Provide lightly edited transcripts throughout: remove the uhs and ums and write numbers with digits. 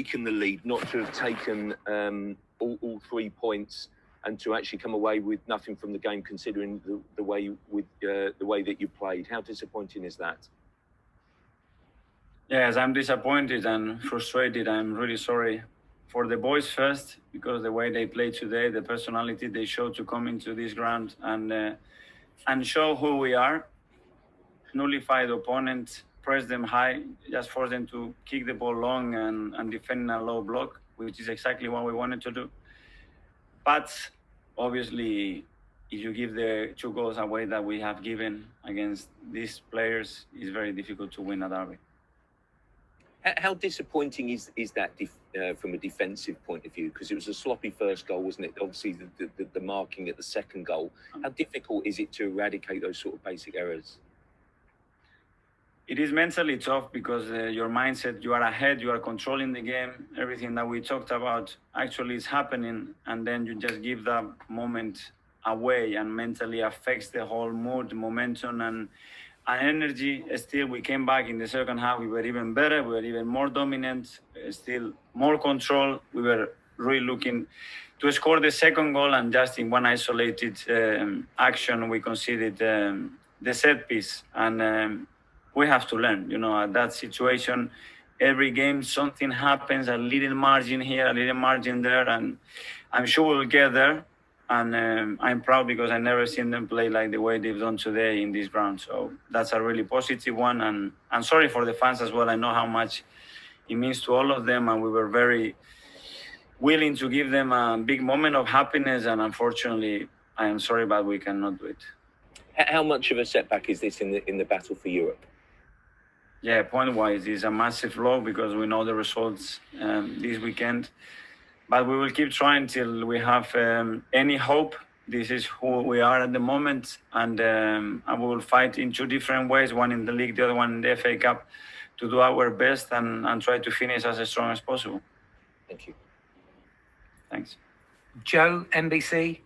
taken the lead, not to have taken all 3 points, and to actually come away with nothing from the game, considering the way that you played? How disappointing is that? Yes, I'm disappointed and frustrated. I'm really sorry for the boys first, because the way they played today, the personality they showed to come into this ground and show who we are, nullify the opponent, press them high, just force them to kick the ball long and defend a low block, which is exactly what we wanted to do. But obviously, if you give the 2 goals away that we have given against these players, it's very difficult to win a derby. How disappointing is that from a defensive point of view? Because it was a sloppy first goal, wasn't it? Obviously, the marking at the second goal. How difficult is it to eradicate those sort of basic errors? It is mentally tough, because your mindset, you are ahead, you are controlling the game, everything that we talked about actually is happening, and then you just give that moment away, and mentally affects the whole mood, momentum, and energy. Still, we came back in the second half, we were even better, we were even more dominant, still more control. We were really looking to score the second goal, and just in one isolated action, we conceded the set piece. And we have to learn, at that situation, every game something happens, a little margin here, a little margin there, and I'm sure we'll get there. And I'm proud, because I never seen them play like the way they've done today in this ground. So that's a really positive one. And I'm sorry for the fans as well. I know how much it means to all of them, and we were very willing to give them a big moment of happiness. And unfortunately, I am sorry, but we cannot do it. How much of a setback is this in the battle for Europe? Yeah, point-wise, it's a massive blow, because we know the results this weekend. But we will keep trying till we have any hope. This is who we are at the moment, and we will fight in 2 different ways, one in the league, the other one in the FA Cup, to do our best and try to finish as strong as possible. Thank you. Thanks. Joe, NBC.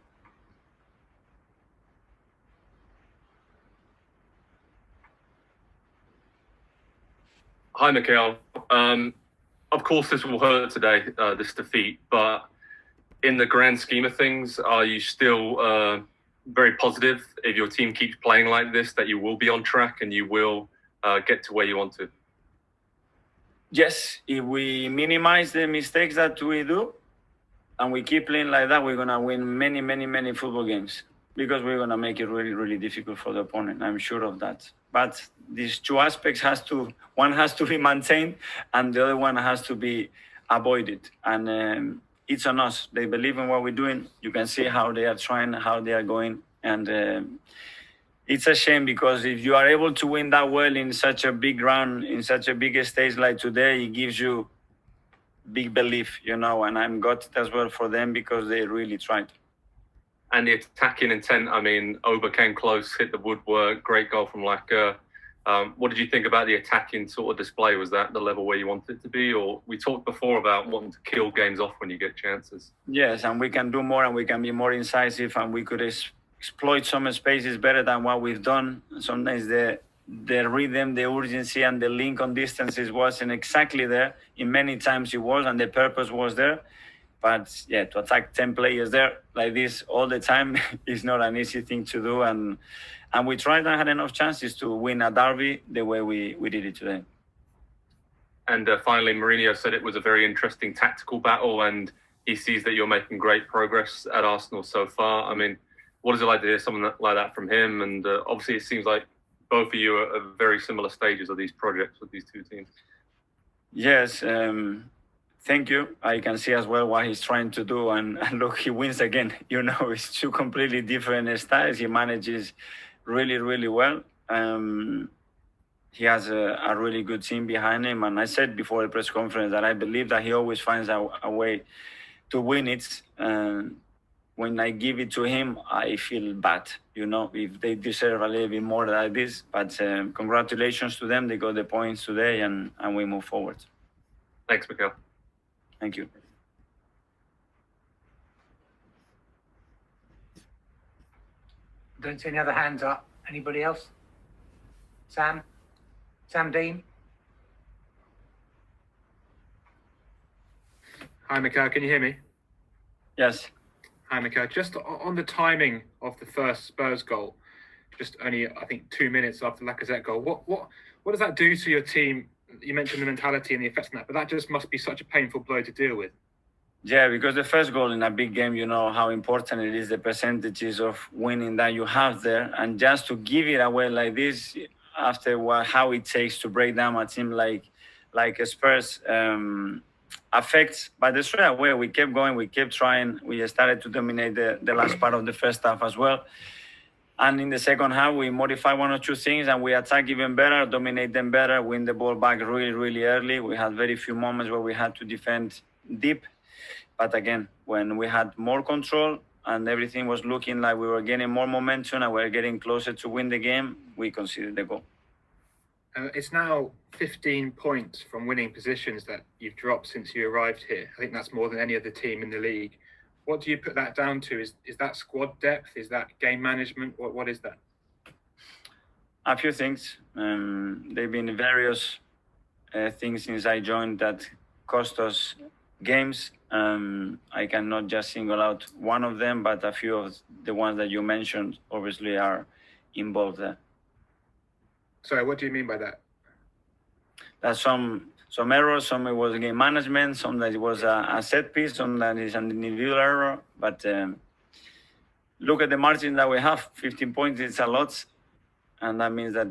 Hi, Mikel. Of course, this will hurt today, this defeat, but in the grand scheme of things, are you still very positive, if your team keeps playing like this, that you will be on track and you will get to where you want to? Yes, if we minimize the mistakes that we do and we keep playing like that, we're going to win many, many, many football games, because we're going to make it really, really difficult for the opponent. I'm sure of that. But these 2 aspects one has to be maintained, and the other one has to be avoided. And it's on us. They believe in what we're doing. You can see how they are trying, how they are going. And it's a shame, because if you are able to win that well in such a big round, in such a big stage like today, it gives you big belief, and I'm gutted as well for them, because they really tried. And the attacking intent, Oba came close, hit the woodwork, great goal from Laka. What did you think about the attacking sort of display? Was that the level where you wanted it to be? Or we talked before about wanting to kill games off when you get chances. Yes, and we can do more, and we can be more incisive, and we could exploit some spaces better than what we've done. Sometimes the rhythm, the urgency, and the link on distances wasn't exactly there. In many times it was, and the purpose was there. But yeah, to attack 10 players there like this all the time is not an easy thing to do. And we tried and had enough chances to win a derby the way we did it today. And finally, Mourinho said it was a very interesting tactical battle, and he sees that you're making great progress at Arsenal so far. What is it like to hear something like that from him? And obviously it seems like both of you are at very similar stages of these projects with these 2 teams. Yes, thank you. I can see as well what he's trying to do, and look, he wins again. It's 2 completely different styles. He manages really, really well. He has a really good team behind him, and I said before the press conference that I believe that he always finds a way to win it. When I give it to him, I feel bad, if they deserve a little bit more like this. But congratulations to them. They got the points today, and we move forward. Thanks, Mikel. Thank you. Don't see any other hands up. Anybody else? Sam Dean? Hi, Mikel. Can you hear me? Yes. Hi, Mikel. Just on the timing of the first Spurs goal, just only I think 2 minutes after the Lacazette goal. What does that do to your team? You mentioned the mentality and the effects of that, but that just must be such a painful blow to deal with. Yeah, because the first goal in a big game, you know how important it is, the percentages of winning that you have there. And just to give it away like this, after how it takes to break down a team like Spurs, affects. But straight away, we kept going, we kept trying. We started to dominate the last part of the first half as well. And in the second half, we modify one or two things and we attack even better, dominate them better, win the ball back really, really early. We had very few moments where we had to defend deep. But again, when we had more control and everything was looking like we were getting more momentum and we were getting closer to win the game, we conceded the goal. It's now 15 points from winning positions that you've dropped since you arrived here. I think that's more than any other team in the league. What do you put that down to? Is that squad depth? Is that game management? What is that? A few things. There've been various things since I joined that cost us games. I cannot just single out one of them, but a few of the ones that you mentioned obviously are involved there. Sorry, what do you mean by that? That's some errors, some it was game management, some that it was a set piece, some that is an individual error. But look at the margin that we have, 15 points, it's a lot. And that means that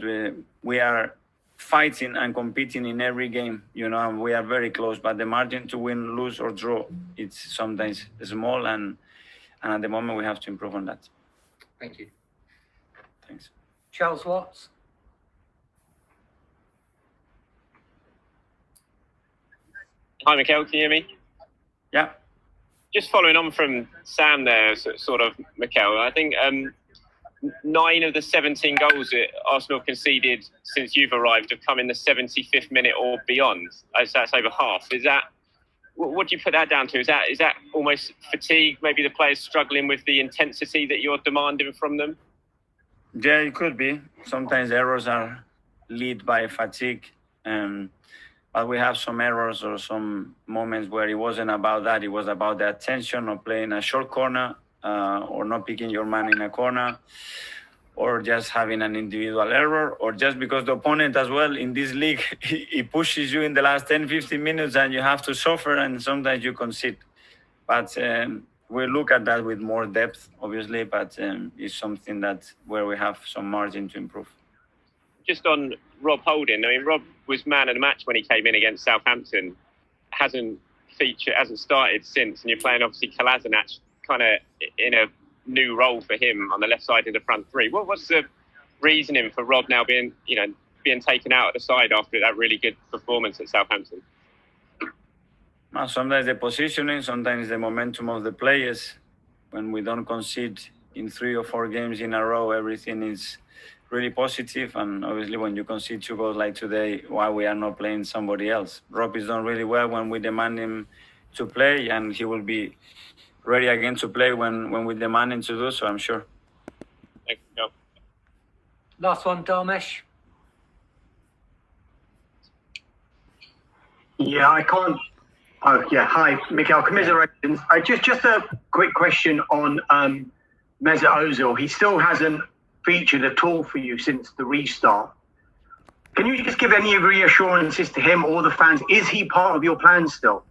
we are fighting and competing in every game, you know, and we are very close. But the margin to win, lose, or draw, it's sometimes small. And at the moment, we have to improve on that. Thank you. Thanks. Charles Watts. Hi, Mikel. Can you hear me? Yeah. Just following on from Sam there, sort of, Mikel. I think 9 of the 17 goals that Arsenal conceded since you've arrived have come in the 75th minute or beyond. As that's over half. Is that? What do you put that down to? Is that almost fatigue? Maybe the players struggling with the intensity that you're demanding from them? Yeah, it could be. Sometimes errors are led by fatigue. But we have some errors or some moments where it wasn't about that. It was about the attention of playing a short corner or not picking your man in a corner or just having an individual error or just because the opponent as well in this league, he pushes you in the last 10, 15 minutes and you have to suffer and sometimes you concede. But we look at that with more depth, obviously, but it's something that where we have some margin to improve. Just on Rob Holding, I mean, Rob was man of the match when he came in against Southampton. Hasn't started since, and you're playing obviously Kolasinac kind of in a new role for him on the left side of the front three. What's the reasoning for Rob now being taken out of the side after that really good performance at Southampton? Well, sometimes the positioning, sometimes the momentum of the players. When we don't concede in 3 or 4 games in a row, everything is really positive. And obviously, when you concede 2 goals like today, why we are not playing somebody else? Rob is done really well when we demand him to play, and he will be ready again to play when we demand him to do so, I'm sure. Thank you. Last one, Dharmesh. Yeah, I can't. Oh, yeah. Hi, Mikel. Commiserations. Just a quick question on Mesut Ozil. He still hasn't featured at all for you since the restart. Can you just give any reassurances to him or the fans? Is he part of your plan still?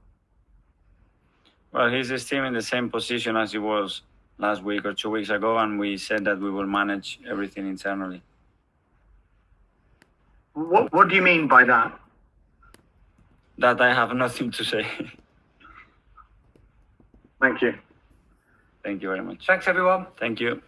Well, he's still in the same position as he was last week or 2 weeks ago, and we said that we will manage everything internally. What do you mean by that? That I have nothing to say. Thank you. Thank you very much. Thanks, everyone. Thank you.